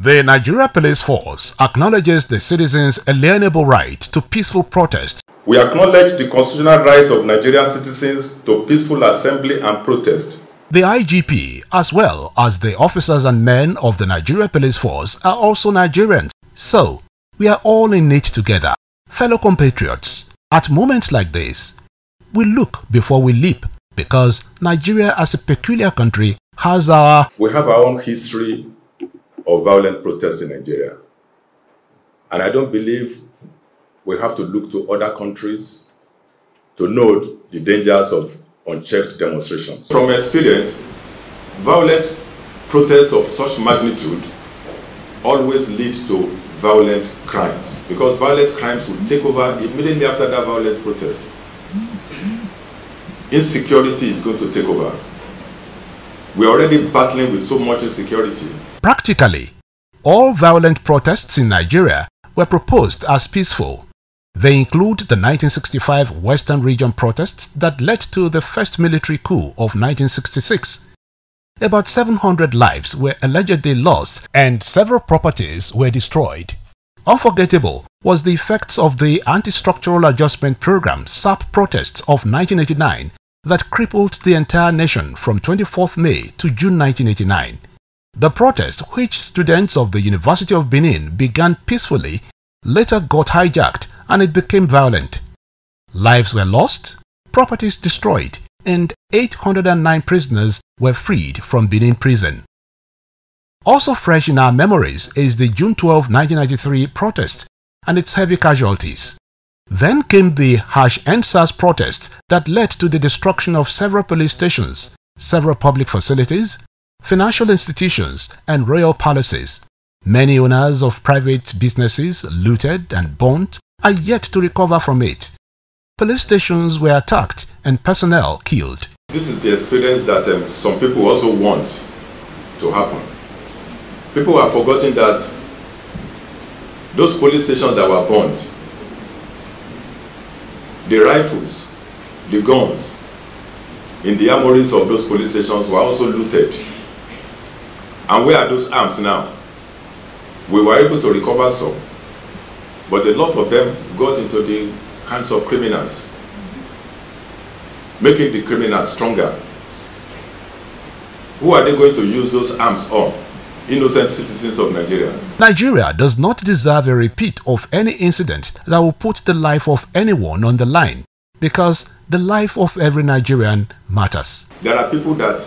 The Nigeria Police Force acknowledges the citizens' alienable right to peaceful protest. We acknowledge the constitutional right of Nigerian citizens to peaceful assembly and protest. The IGP, as well as the officers and men of the Nigeria Police Force, are also Nigerians. So, we are all in it together. Fellow compatriots, at moments like this, we look before we leap, because Nigeria as a peculiar country has We have our own history of violent protests in Nigeria. And I don't believe we have to look to other countries to note the dangers of unchecked demonstrations. From experience, violent protests of such magnitude always lead to violent crimes, because violent crimes will take over immediately after that violent protest. Insecurity is going to take over. We're already battling with so much insecurity. Practically, all violent protests in Nigeria were proposed as peaceful. They include the 1965 Western Region protests that led to the first military coup of 1966. About 700 lives were allegedly lost and several properties were destroyed. Unforgettable was the effects of the Anti-Structural Adjustment Program (SAP) protests of 1989 that crippled the entire nation from 24th May to June 1989. The protest, which students of the University of Benin began peacefully, later got hijacked and it became violent. Lives were lost, properties destroyed, and 809 prisoners were freed from Benin prison. Also fresh in our memories is the June 12, 1993 protest and its heavy casualties. Then came the #EndSARS protests that led to the destruction of several police stations, several public facilities, financial institutions, and royal palaces. Many owners of private businesses looted and burnt are yet to recover from it. Police stations were attacked and personnel killed. This is the experience that some people also want to happen. People have forgotten that those police stations that were burnt, the rifles, the guns in the armories of those police stations were also looted. And where are those arms now? We were able to recover some, but a lot of them got into the hands of criminals, making the criminals stronger. Who are they going to use those arms on? Innocent citizens of Nigeria. Nigeria does not deserve a repeat of any incident that will put the life of anyone on the line, because the life of every Nigerian matters. There are people that,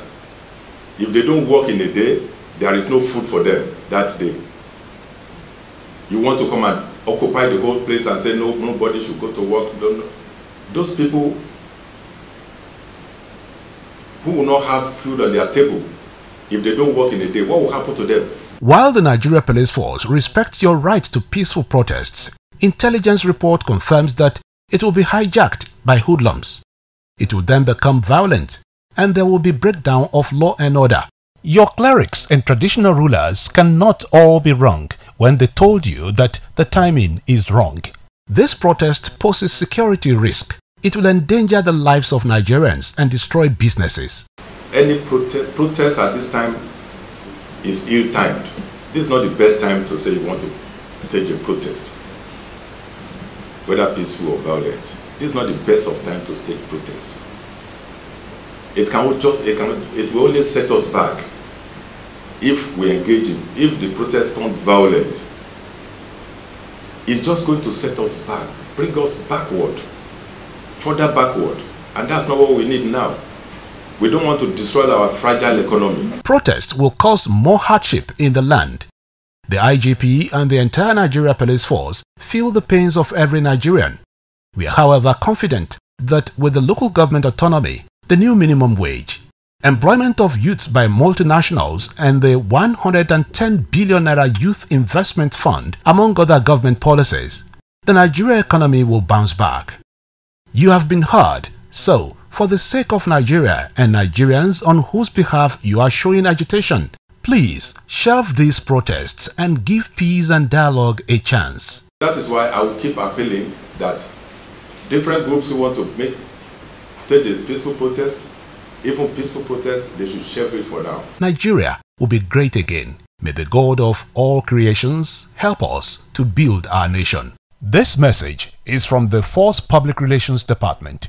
if they don't work in a day, there is no food for them that day. You want to come and occupy the whole place and say no, nobody should go to work. Those people who will not have food on their table, if they don't work in a day, what will happen to them? While the Nigeria Police Force respects your right to peaceful protests, intelligence report confirms that it will be hijacked by hoodlums. It will then become violent, and there will be breakdown of law and order. Your clerics and traditional rulers cannot all be wrong when they told you that the timing is wrong. This protest poses security risk. It will endanger the lives of Nigerians and destroy businesses. Any protest at this time is ill-timed. This is not the best time to say you want to stage a protest, whether peaceful or violent. This is not the best of time to stage protest. It will only set us back if we engage in, if the protest turns violent. It's just going to set us back, bring us backward, further backward, and that's not what we need now. We don't want to destroy our fragile economy. Protest will cause more hardship in the land. The IGP and the entire Nigeria Police Force feel the pains of every Nigerian. We are, however, confident that with the local government autonomy, the new minimum wage, employment of youths by multinationals, and the 110 billion naira youth investment fund, among other government policies, the Nigeria economy will bounce back. You have been heard, so for the sake of Nigeria and Nigerians on whose behalf you are showing agitation, please shelve these protests and give peace and dialogue a chance. That is why I will keep appealing that different groups who want to stage a peaceful protest, even peaceful protest, they should shelve it for now. Nigeria will be great again. May the God of all creations help us to build our nation. This message is from the Force Public Relations Department,